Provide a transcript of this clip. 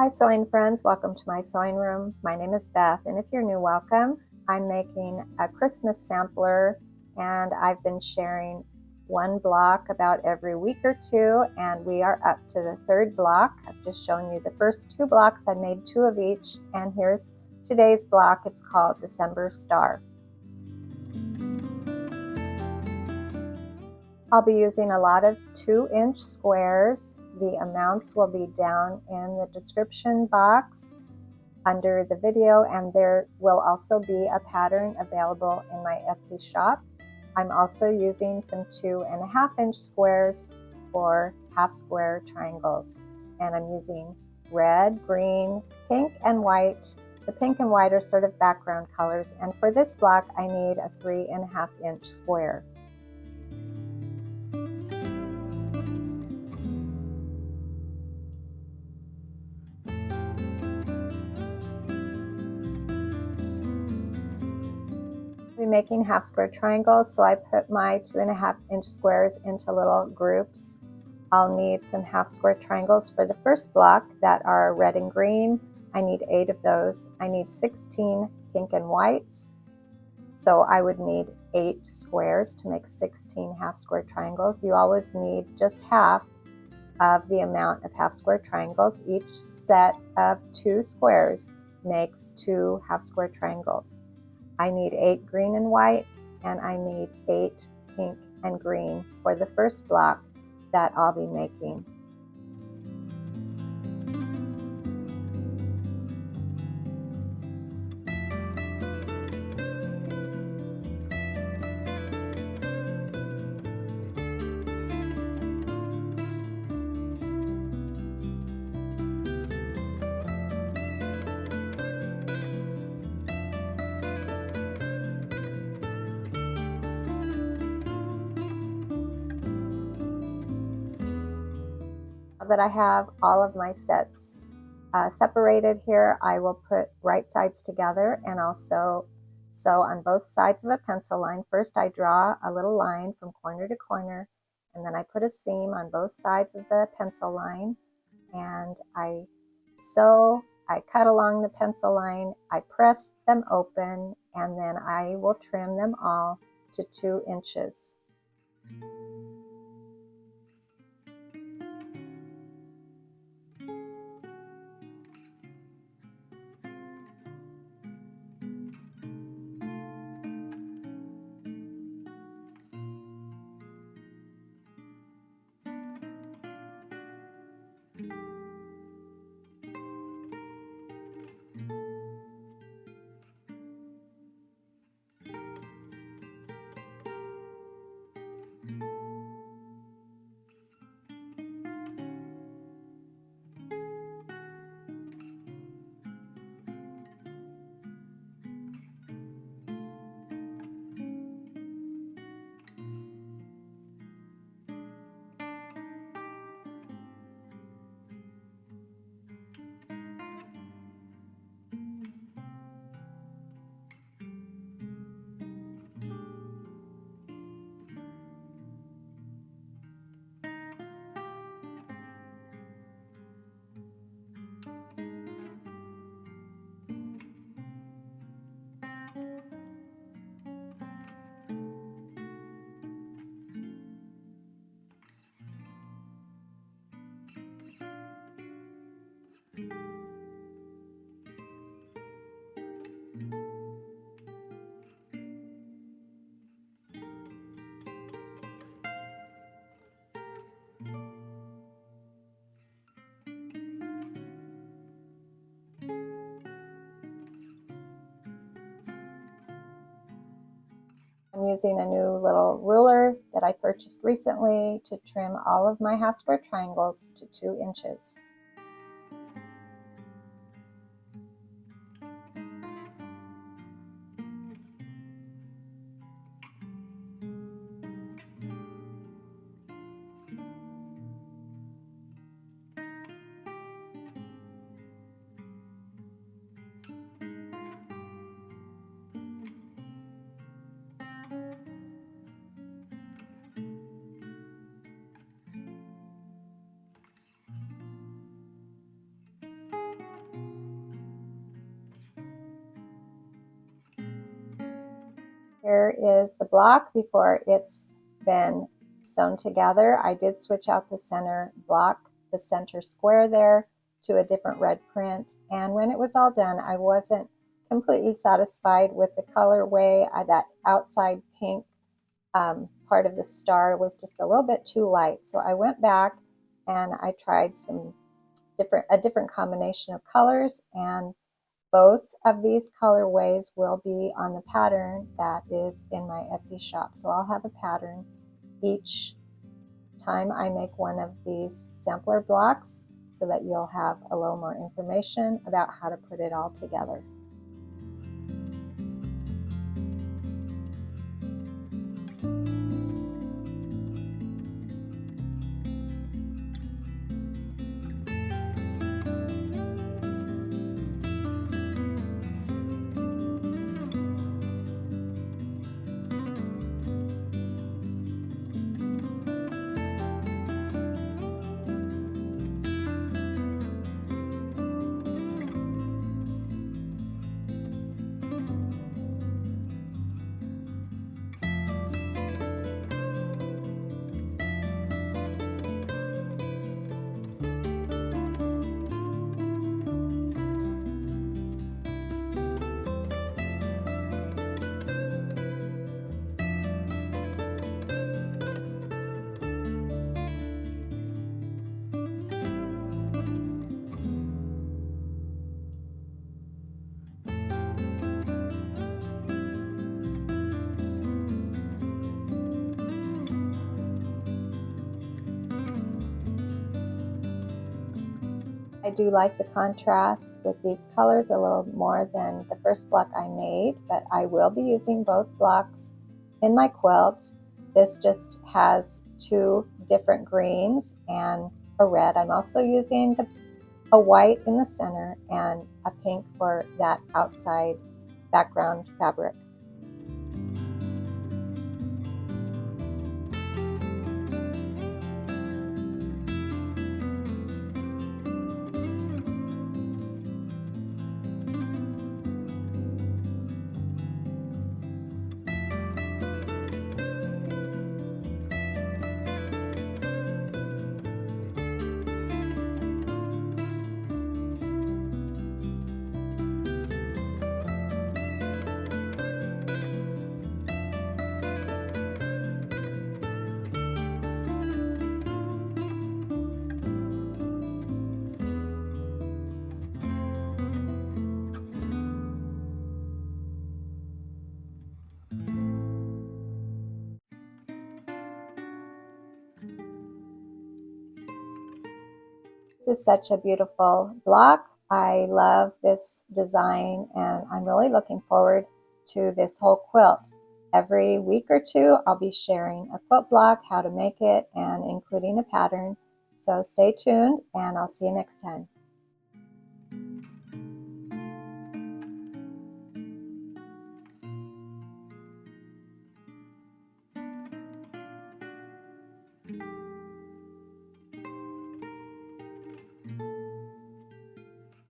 Hi sewing friends, welcome to my sewing room. My name is Beth, and if you're new, welcome. I'm making a Christmas sampler, and I've been sharing one block about every week or two, and we are up to the third block. I've just shown you the first two blocks. I made two of each, and here's today's block. It's called December Star. I'll be using a lot of 2-inch squares. The amounts will be down in the description box under the video, and there will also be a pattern available in my Etsy shop. I'm also using some 2.5-inch squares for half square triangles, and I'm using red, green, pink, and white. The pink and white are sort of background colors, and for this block I need a 3.5-inch square. We're making half square triangles, so I put my 2.5-inch squares into little groups. I'll need some half square triangles for the first block that are red and green. I need 8 of those. I need 16 pink and whites, so I would need 8 squares to make 16 half square triangles. You always need just half of the amount of half square triangles. Each set of 2 squares makes 2 half square triangles. I need 8 green and white, and I need 8 pink and green for the first block that I'll be making. Now that I have all of my sets separated here, I will put right sides together, and also sew on both sides of a pencil line. First I draw a little line from corner to corner, and then I put a seam on both sides of the pencil line, and I sew. I cut along the pencil line, I press them open, and then I will trim them all to 2 inches. I'm using a new little ruler that I purchased recently to trim all of my half square triangles to 2 inches. Here is the block before it's been sewn together. I did switch out the center block, the center square there, to a different red print. And when it was all done, I wasn't completely satisfied with the colorway. That outside pink part of the star was just a little bit too light. So I went back and I tried a different combination of colors, and both of these colorways will be on the pattern that is in my Etsy shop. So I'll have a pattern each time I make one of these sampler blocks so that you'll have a little more information about how to put it all together. I do like the contrast with these colors a little more than the first block I made, but I will be using both blocks in my quilt. This just has two different greens and a red. I'm also using a white in the center and a pink for that outside background fabric. This is such a beautiful block. I love this design and I'm really looking forward to this whole quilt. Every week or two I'll be sharing a quilt block, how to make it, and including a pattern. So stay tuned and I'll see you next time.